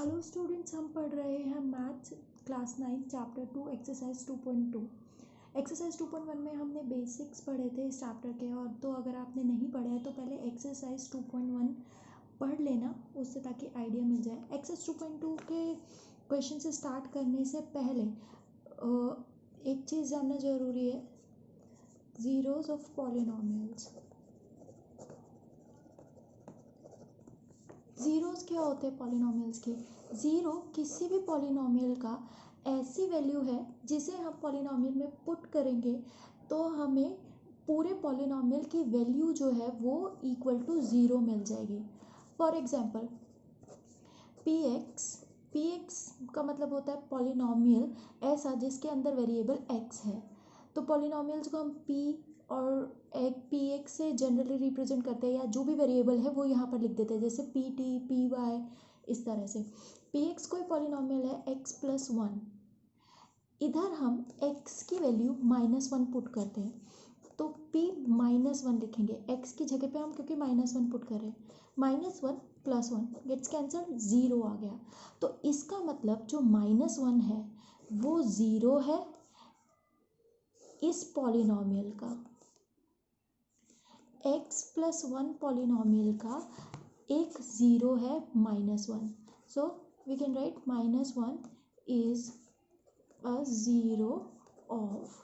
Hello students, हम पढ़ रहे हैं maths class 9 chapter 2 exercise 2.2। Exercise 2.1 में हमने बेसिक्स पढ़े थे इस चैप्टर के, और तो अगर आपने नहीं पढ़े हैं तो पहले एक्सरसाइज 2.1 पढ़ लेना उससे, ताकि आइडिया मिल जाए। एक्सरसाइज 2.2 के क्वेश्चन से स्टार्ट करने से पहले एक चीज़ जानना ज़रूरी है, ज़ीरोज़ ऑफ पॉलिनोमियल्स। ज़ीरोज़ क्या होते हैं पॉलिनोमियल्स के? ज़ीरो किसी भी पॉलिनोमियल का ऐसी वैल्यू है जिसे हम पॉलिनोमियल में पुट करेंगे तो हमें पूरे पॉलिनोमियल की वैल्यू जो है वो इक्वल टू ज़ीरो मिल जाएगी। फॉर एग्जांपल पी एक्स का मतलब होता है पॉलिनोमियल ऐसा जिसके अंदर वेरिएबल एक्स है। तो पॉलिनोमियल्स को हम पी और एक पी एक्स से जनरली रिप्रेजेंट करते हैं, या जो भी वेरिएबल है वो यहाँ पर लिख देते हैं, जैसे पी टी, पी वाई, इस तरह से। पी एक्स कोई पॉलिनोमियल है x+1। इधर हम x की वैल्यू -1 पुट करते हैं, तो p -1 लिखेंगे। x की जगह पे हम क्योंकि -1 पुट कर रहे हैं, -1 + 1 गेट्स कैंसल्ड, ज़ीरो आ गया। तो इसका मतलब जो -1 है वो ज़ीरो है इस पॉलिनोमियल का, x+1 पॉलिनोमियल का एक ज़ीरो है -1। So we can write -1 is a zero of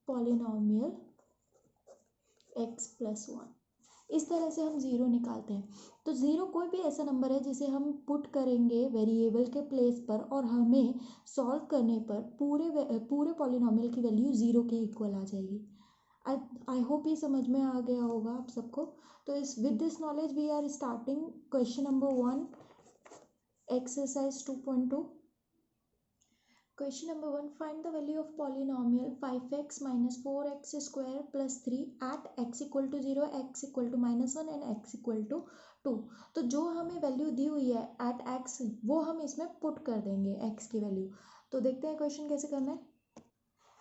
polynomial x+1। इस तरह से हम ज़ीरो निकालते हैं। तो ज़ीरो कोई भी ऐसा नंबर है जिसे हम पुट करेंगे वेरिएबल के प्लेस पर, और हमें सॉल्व करने पर पूरे पॉलिनोमियल की वैल्यू ज़ीरो के इक्वल आ जाएगी। आई होप ये समझ में आ गया होगा आप सबको। तो with this knowledge we are starting question number 1 exercise 2.2। Question number 1. Find the value of polynomial 5x minus 4x square plus 3 at x equal to 0, x equal to -1 and x equal to 2। तो जो हमें value दी हुई है at x, वो हम इसमें put कर देंगे x की वैल्यू। तो देखते हैं क्वेश्चन कैसे करना है।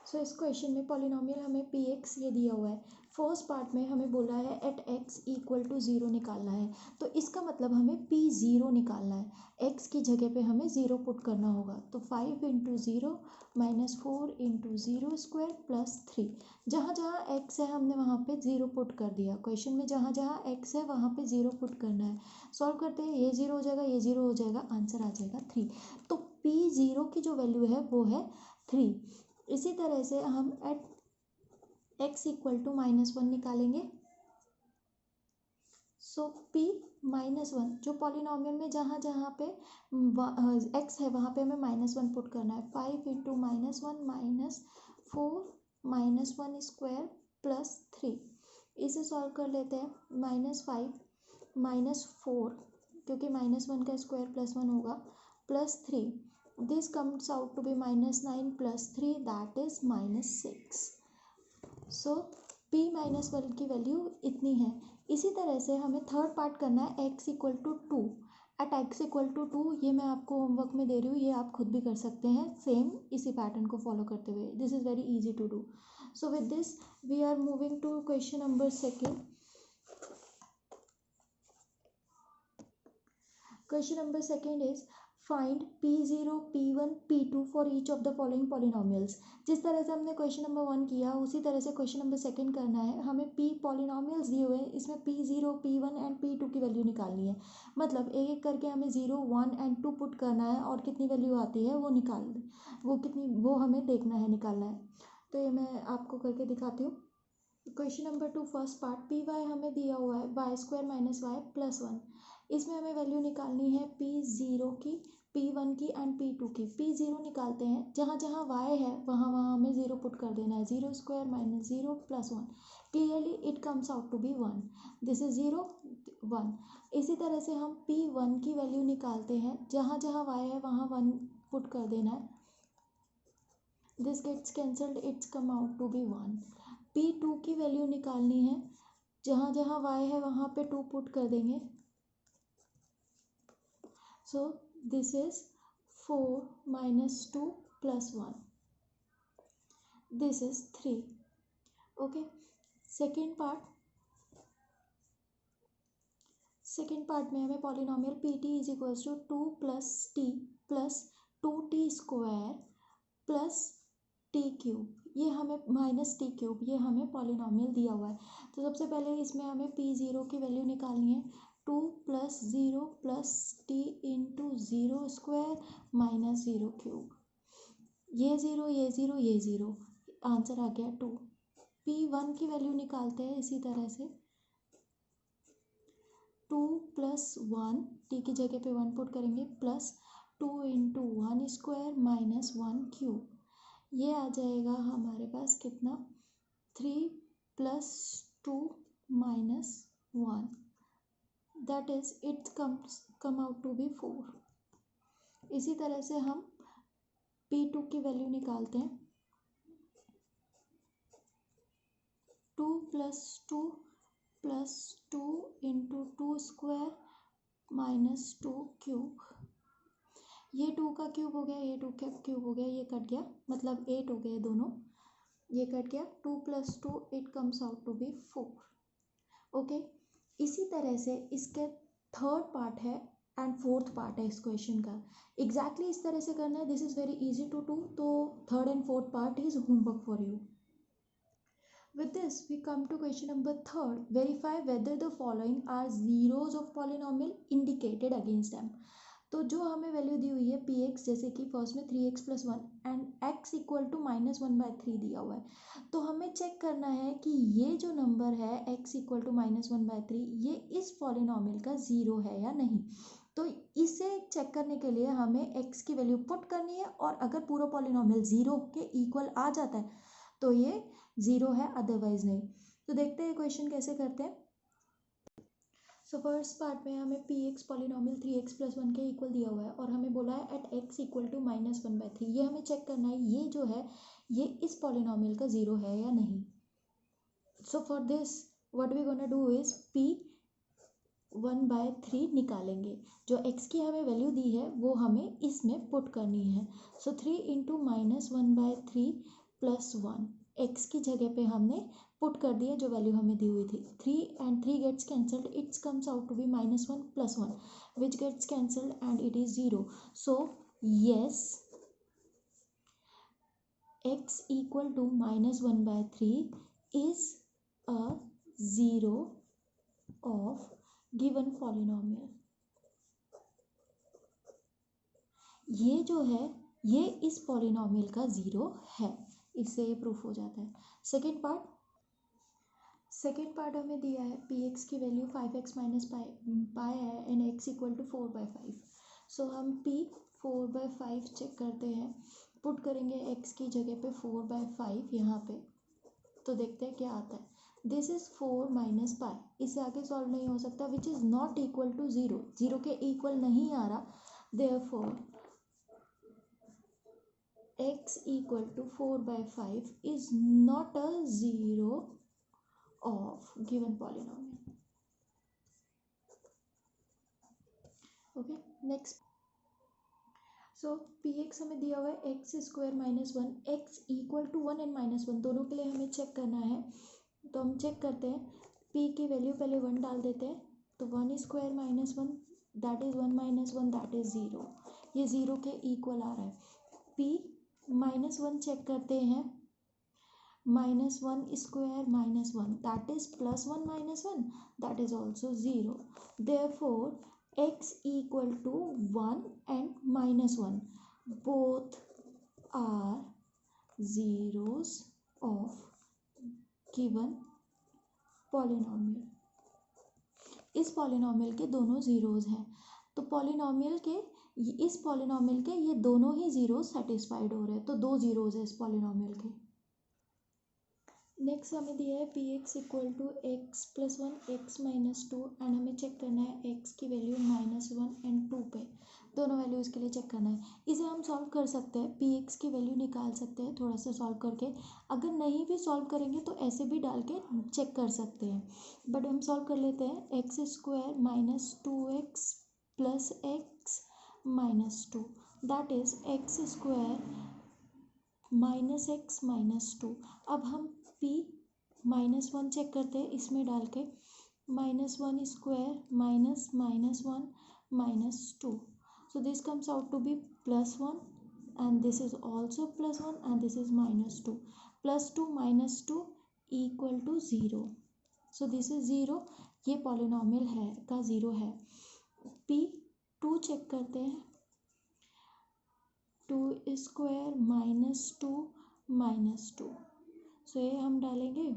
सो इस क्वेश्चन में पॉलिनोमियल हमें पी एक्स ये दिया हुआ है। फर्स्ट पार्ट में हमें बोला है at x equal to zero निकालना है, तो इसका मतलब हमें पी ज़ीरो निकालना है। एक्स की जगह पे हमें ज़ीरो पुट करना होगा, तो 5 × 0 -4 × 0 स्क्वायर प्लस 3। जहाँ जहाँ एक्स है हमने वहाँ पे ज़ीरो पुट कर दिया। क्वेश्चन में जहाँ जहाँ एक्स है वहाँ पे ज़ीरो पुट करना है। सॉल्व करते हैं, ये ज़ीरो हो जाएगा, ये ज़ीरो हो जाएगा, आंसर आ जाएगा 3। तो पी ज़ीरो की जो वैल्यू है वो है 3। इसी तरह से हम एट एक्स इक्वल टू -1 निकालेंगे। सो p -1 जो पॉलिनोमियल में जहाँ जहाँ पे x है वहाँ पे हमें -1 पुट करना है। 5 × -1 -4 -1 स्क्वायर प्लस 3। इसे सॉल्व कर लेते हैं। -5 -4 क्योंकि -1 का स्क्वायर +1 होगा, plus 3। This comes out to be -9 + 3 that is -6। So p -1 की वैल्यू इतनी है। इसी तरह से हमें थर्ड पार्ट करना है x equal to 2। At x equal to 2, ये मैं आपको होमवर्क में दे रही हूँ, ये आप खुद भी कर सकते हैं सेम इसी पैटर्न को फॉलो करते हुए। This is very easy to do. So with this we are moving to question number 2। Question number 2 is find p0, p1, p2 for each of the following polynomials. जिस तरह से हमने question number 1 किया उसी तरह से क्वेश्चन नंबर 2 करना है। हमें p पॉलिनोमियल्स दिए हुए हैं, इसमें p0, p1 एंड p2 की वैल्यू निकालनी है। मतलब एक एक करके हमें 0, 1 एंड 2 पुट करना है, और कितनी वैल्यू आती है वो हमें देखना है, निकालना है। तो ये मैं आपको करके दिखाती हूँ। Question number 2 first part, P Y हमें दिया हुआ है y² - y + 1। इसमें हमें वैल्यू निकालनी है p0 की, p1 की एंड p2 की। p0 निकालते हैं, जहाँ जहाँ y है वहाँ वहाँ हमें 0 पुट कर देना है। 0² - 0 + 1, clearly it comes out to be 1। This is 0, 1। इसी तरह से हम p1 की वैल्यू निकालते हैं, जहाँ जहाँ y है वहाँ 1 पुट कर देना है। This gets cancelled, it's come out to be 1। p2 की वैल्यू निकालनी है, जहाँ जहाँ y है वहाँ पे 2 पुट कर देंगे। So this is 4 - 2 + 1, this is 3। Okay, second second part में हमें polynomial P T is equals to 2 plus T plus 2t square plus T cube, ये हमें माइनस टी क्यूब, ये हमें पॉलिनॉमियल दिया हुआ है। तो सबसे पहले इसमें हमें पी ज़ीरो की वैल्यू निकालनी है। 2 plus zero plus T into zero square minus zero cube, ये ज़ीरो ये ज़ीरो ये ज़ीरो, आंसर आ गया 2। पी वन की वैल्यू निकालते हैं इसी तरह से। 2 प्लस वन, टी की जगह पे 1 पुट करेंगे, plus 2 into one square minus 1 cube, ये आ जाएगा हमारे पास कितना, 3 plus 2 minus 1, that is it come out to be 4। इसी तरह से हम P2 की वैल्यू निकालते हैं। 2 plus 2 plus 2 into 2 square minus 2 cube, ये 2 का क्यूब हो गया, ये 2 का क्यूब हो गया, ये कट गया, मतलब 8 हो गए दोनों, ये कट गया। 2 plus 2 it comes out to be 4। Okay, इसी तरह से इसके थर्ड पार्ट है एंड फोर्थ पार्ट है इस क्वेश्चन का। एग्जैक्टली इस तरह से करना है, this is very easy to do. तो third and fourth part is homework for you. With this, we come to question number 3rd. Verify whether the following are zeros of polynomial indicated against them. तो जो हमें value दी हुई है P x, जैसे कि first में 3x plus 1 and x equal to -1/3 दिया हुआ है, तो हमें चेक करना है कि ये जो नंबर है x इक्वल टू -1/3, ये इस पॉलिनॉमियल का ज़ीरो है या नहीं। तो इसे चेक करने के लिए हमें x की वैल्यू पुट करनी है, और अगर पूरा पॉलिनॉमियल ज़ीरो के इक्वल आ जाता है तो ये ज़ीरो है, अदरवाइज नहीं। तो देखते हैं क्वेश्चन कैसे करते हैं। सो फर्स्ट पार्ट में हमें P x polynomial 3x plus 1 के इक्वल दिया हुआ है, और हमें बोला है एट x इक्वल टू -1/3। ये हमें चेक करना है ये जो है ये इस पॉलिनॉमियल का ज़ीरो है या नहीं। So for this what we gonna do is p 1/3 निकालेंगे। जो x की हमें वैल्यू दी है वो हमें इसमें पुट करनी है। सो 3 इंटू -1/3 प्लस 1, x की जगह पे हमने पुट कर दिया जो वैल्यू हमें दी हुई थी। 3 and 3 gets cancelled, it comes out to be -1 plus 1, which gets cancelled and it is 0. So yes, x equal to -1/3 is a zero of given polynomial. ये जो है ये इस पॉलिनॉमियल का ज़ीरो है, इससे ये प्रूफ हो जाता है। सेकेंड पार्ट हमें दिया है पी एक्स की वैल्यू 5x माइनस पाई है एंड x इक्वल टू 4/5। सो हम p 4/5 चेक करते हैं, पुट करेंगे x की जगह पे 4/5 यहाँ पे, तो देखते हैं क्या आता है। दिस इज़ 4 माइनस पाई, इससे आगे सॉल्व नहीं हो सकता, which is not equal to zero, zero के इक्वल नहीं आ रहा। Therefore x equal to 4/5 is not a zero of given polynomial. Okay, next. So px हमें दिया हुआ है x square minus 1, x equal to 1 and -1 दोनों के लिए हमें चेक करना है। तो हम चेक करते हैं, p की वैल्यू पहले 1 डाल देते हैं, तो 1 square minus 1 that is 1 minus 1 that is 0, ये ज़ीरो के इक्वल आ रहा है। p -1 चेक करते हैं, -1 square minus 1 that is +1 -1 that is also 0। Therefore x equal to 1 and -1 both are zeros of given polynomial. इस पॉलिनॉमियल के दोनों ज़ीरोज़ हैं, तो पॉलिनॉमियल के इस पॉलिनॉमियल के ये दोनों ही ज़ीरो सेटिस्फाइड हो रहे हैं, तो दो ज़ीरोज़ है इस पॉलिनॉमियल के। नेक्स्ट हमें दिया है P X equal to X plus 1 X minus 2 and हमें चेक करना है एक्स की वैल्यू -1 एंड 2 पे, दोनों वैल्यूज़ के लिए चेक करना है। इसे हम सॉल्व कर सकते हैं, पी एक्स की वैल्यू निकाल सकते हैं थोड़ा सा सॉल्व करके। अगर नहीं भी सॉल्व करेंगे तो ऐसे भी डाल के चेक कर सकते हैं, बट हम सॉल्व कर लेते हैं। X square minus 2x plus x minus 2 that is x square minus x minus 2। अब हम p -1 चेक करते हैं इसमें डाल के, -1 square minus -1 minus 2. So this comes out to be +1, and this is also +1, and this is -2. +2 -2 equal to 0. So this is 0. ये polynomial है का 0 है. P2 चेक करते हैं. 2 स्क्वायर -2 -2. सो ये हम डालेंगे.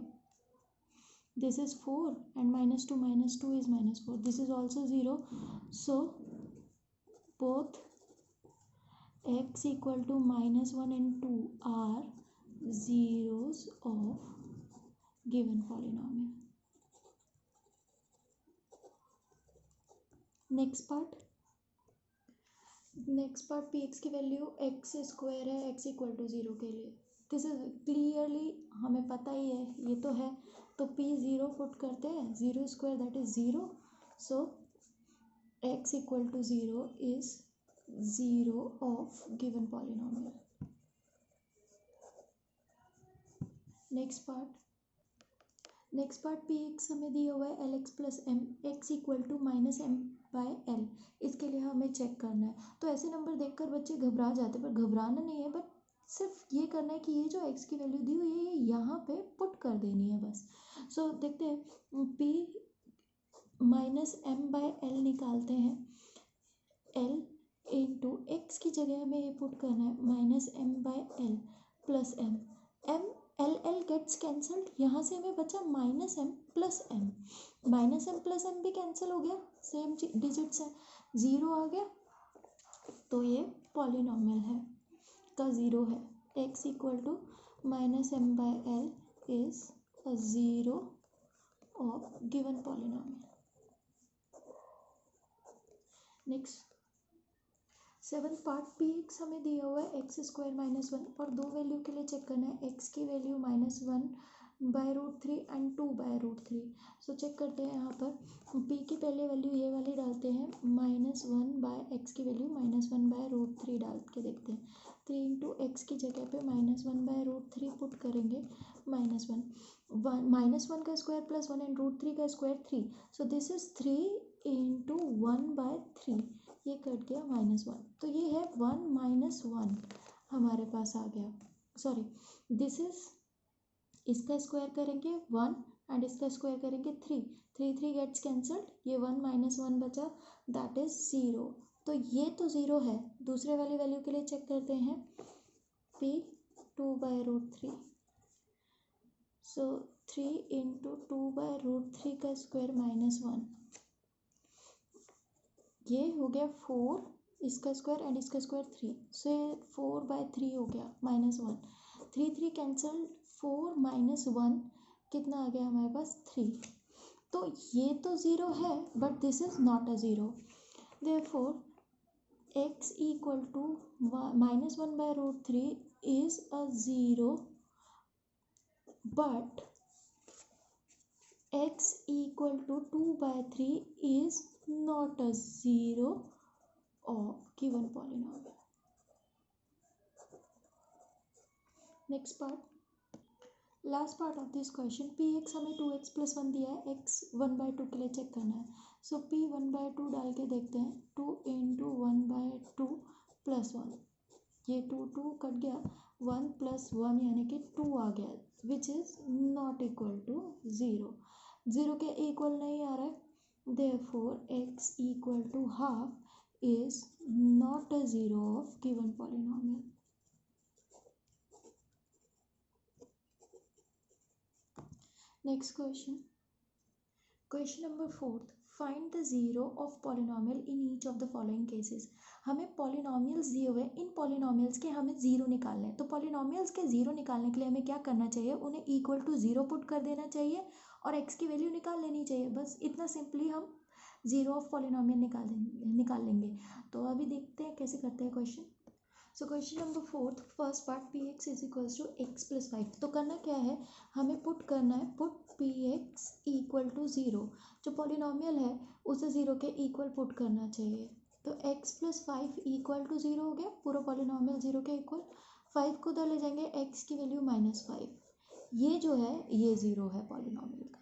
This is 4 and -2 is -4. This is also 0. So both x equal to -1 and 2 are zeros of given polynomial. Next part px की वैल्यू x स्क्वायर है x इक्वल टू 0 के लिए. दिस इज क्लियरली हमें पता ही है, ये तो है. तो p 0 पुट करते हैं. 0 square that is 0. So x equal to 0 is 0 of given polynomial. Next part px हमें दिया हुआ है lx plus m x equal to -m/l. इसके लिए हमें चेक करना है. तो ऐसे नंबर देखकर बच्चे घबरा जाते हैं, पर घबराना नहीं है, बट सिर्फ ये करना है कि ये जो x की वैल्यू दी हुई है ये यहाँ पे पुट कर देनी है बस. सो देखते हैं. p -m/l निकालते हैं. l इंटू एक्स की जगह हमें ये पुट करना है -m/l plus m. l gets cancelled. यहाँ से हमें बचा -m plus m. -m plus m भी कैंसिल हो गया, सेम डिजिट्स है. 0 आ गया. तो ये पॉलिनॉमियल है का 0 है. x equal to -m/l is a 0 of given polynomial. Next 7th part px हमें दिया हुआ है x स्क्वायर -1 और दो वैल्यू के लिए चेक करना है. x की वैल्यू -1/√3 एंड 2/√3. सो चेक करते हैं. यहाँ पर p की पहले वैल्यू ये वाली डालते हैं. -1/x की वैल्यू -1/√3 डाल के देखते हैं. 3 इंटू एक्स की जगह पे -1/√3 पुट करेंगे. -1 का स्क्वायर प्लस 1 एंड √3 का square 3. So this is 3 into 1/3. ये कट गया -1. तो ये है 1 - 1 हमारे पास आ गया. सॉरी, दिस इज इसका स्क्वायर करेंगे 1 एंड इसका स्क्वायर करेंगे 3. 3 गेट्स कैंसल्ड. ये 1 - 1 बचा, दैट इज 0. तो ये तो 0 है. दूसरे वाली वैल्यू के लिए चेक करते हैं. p 2/√3. सो 3 इंटू 2/√3 का स्क्वायर -1. ये हो गया 4, इसका स्क्वायर एंड इसका स्क्वायर 3. सो ये 4/3 हो गया -1. 3 कैंसल. 4 - 1 कितना आ गया हमारे पास 3. तो ये तो 0 है, but this is not a 0. Therefore x equal to -1/√3 is a 0, but x equal to 2/3 is not a 0 of given polynomial. Next part, last part of this question. px हमें 2x plus 1 दिया है. x 1/2 के लिए check करना है. सो p 1/2 डाल के देखते हैं. 2 इंटू 1/2 प्लस 1. ये 2 कट गया. 1 + 1 यानी कि 2 आ गया, which is not equal to 0. 0 के इक्वल नहीं आ रहा है. Therefore x equal to half is not a 0 of given polynomial. Next question. Question number 4th. Find the 0 of polynomial in each of the following cases. हमें polynomials दिए हुए, इन polynomials के हमें 0 निकालने हैं. तो पॉलिनॉमियल्स के 0 निकालने के लिए हमें क्या करना चाहिए? उन्हें इक्वल टू 0 पुट कर देना चाहिए और x की वैल्यू निकाल लेनी चाहिए. बस इतना सिंपली हम 0 ऑफ पॉलिनॉमियल निकाल लेंगे. तो अभी देखते हैं कैसे करते हैं question. So question number 4th, first part px is equals to x plus 5. तो करना क्या है? हमें पुट करना है. Put px equal to 0. जो पॉलिनॉमियल है उसे 0 के इक्वल पुट करना चाहिए. तो x प्लस 5 इक्वल टू 0 हो गया. पूरा पॉलिनॉमियल 0 के इक्वल. 5 को उधर ले जाएंगे, x की वैल्यू -5. ये जो है ये 0 है पॉलिनॉमियल का.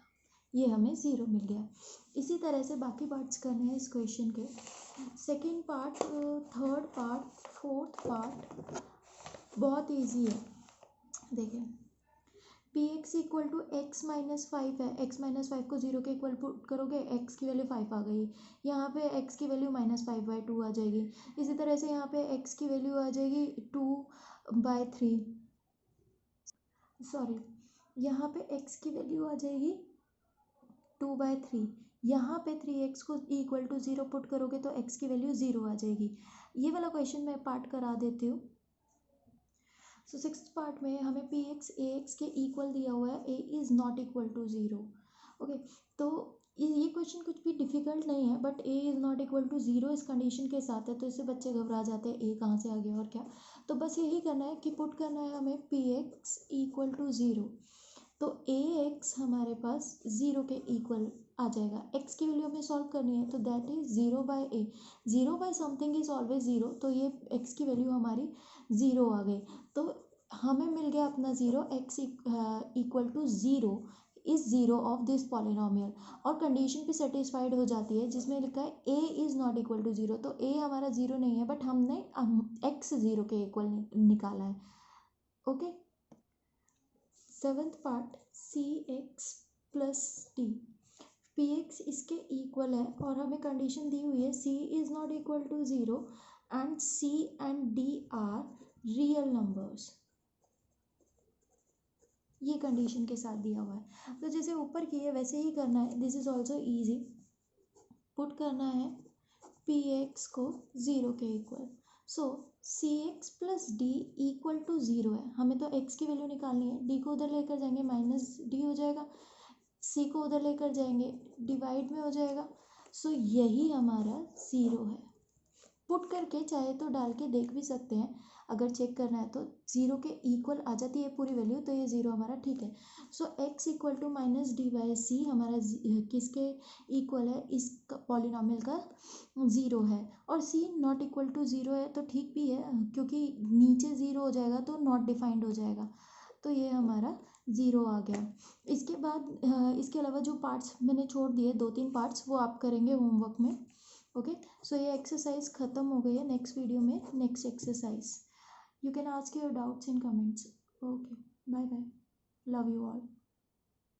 ये हमें 0 मिल गया। इसी तरह से बाकी पार्ट्स करने हैं इस क्वेश्चन के। Second part, third part, fourth part बहुत इजी है। देखिए P X equal to X minus 5 है, एक्स माइनस 5 को 0 के इक्वल पुट करोगे, एक्स की वैल्यू 5 आ गई, यहाँ पे एक्स की वैल्यू -5/2 आ जाएगी। इसी तरह से यहाँ पे एक्स की वैल्यू आ जाएगी 2/3, सॉरी यहाँ पे एक्स की वैल्यू आ जाएगी 2/3। यहाँ पे 3x को इक्वल टू 0 पुट करोगे तो x की वैल्यू 0 आ जाएगी। ये वाला क्वेश्चन मैं पार्ट करा देती हूँ। सो सिक्स्थ पार्ट में हमें पी एक्स ए एक्स के इक्वल दिया हुआ है, A is not equal to 0। Okay, तो ये क्वेश्चन कुछ भी डिफिकल्ट नहीं है, but A is not equal to 0 इस कंडीशन के साथ है, तो इससे बच्चे घबरा जाते हैं ए कहाँ से आ गया और क्या। तो बस यही करना है कि पुट करना है हमें पी एक्स इक्वल टू 0, तो ए एक्स हमारे पास 0 के इक्वल आ जाएगा। एक्स की वैल्यू हमें सॉल्व करनी है, तो दैट इज 0/a, 0/समथिंग इज ऑलवेज 0, तो ये एक्स की वैल्यू हमारी 0 आ गई। तो हमें मिल गया अपना 0, X equal to 0 is 0 of this polynomial, और कंडीशन भी सेटिस्फाइड हो जाती है जिसमें लिखा है A is not equal to 0, तो ए हमारा 0 नहीं है, बट हमने एक्स 0 के इक्वल निकाला है। Okay, seventh part, C X plus D, P X इसके इक्वल है और हमें कंडीशन दी हुई है C is not equal to 0 and C and D are real numbers, ये कंडीशन के साथ दिया हुआ है। तो जैसे ऊपर की है वैसे ही करना है, this is also easy. Put करना है पी एक्स को 0 के equal, so C X plus D equal to 0 है, हमें तो एक्स की वैल्यू निकालनी है, डी को उधर लेकर जाएंगे माइनस डी हो जाएगा, सी को उधर लेकर जाएंगे डिवाइड में हो जाएगा, सो यही हमारा 0 है। पुट करके चाहे तो डाल के देख भी सकते हैं, अगर चेक करना है तो 0 के इक्वल आ जाती है पूरी वैल्यू, तो ये 0 हमारा ठीक है। So x equal to minus D by C हमारा किसके इक्वल है, इस पॉलिनॉमियल का 0 है, और c नॉट इक्वल टू 0 है तो ठीक भी है, क्योंकि नीचे 0 हो जाएगा तो नॉट डिफाइंड हो जाएगा, तो ये हमारा 0 आ गया। इसके बाद इसके अलावा जो पार्ट्स मैंने छोड़ दिए 2-3 पार्ट्स, वो आप करेंगे होमवर्क में। ओके, सो ये एक्सरसाइज ख़त्म हो गई है। नेक्स्ट वीडियो में next exercise, you can ask your doubts in comments. Okay, bye bye, love you all.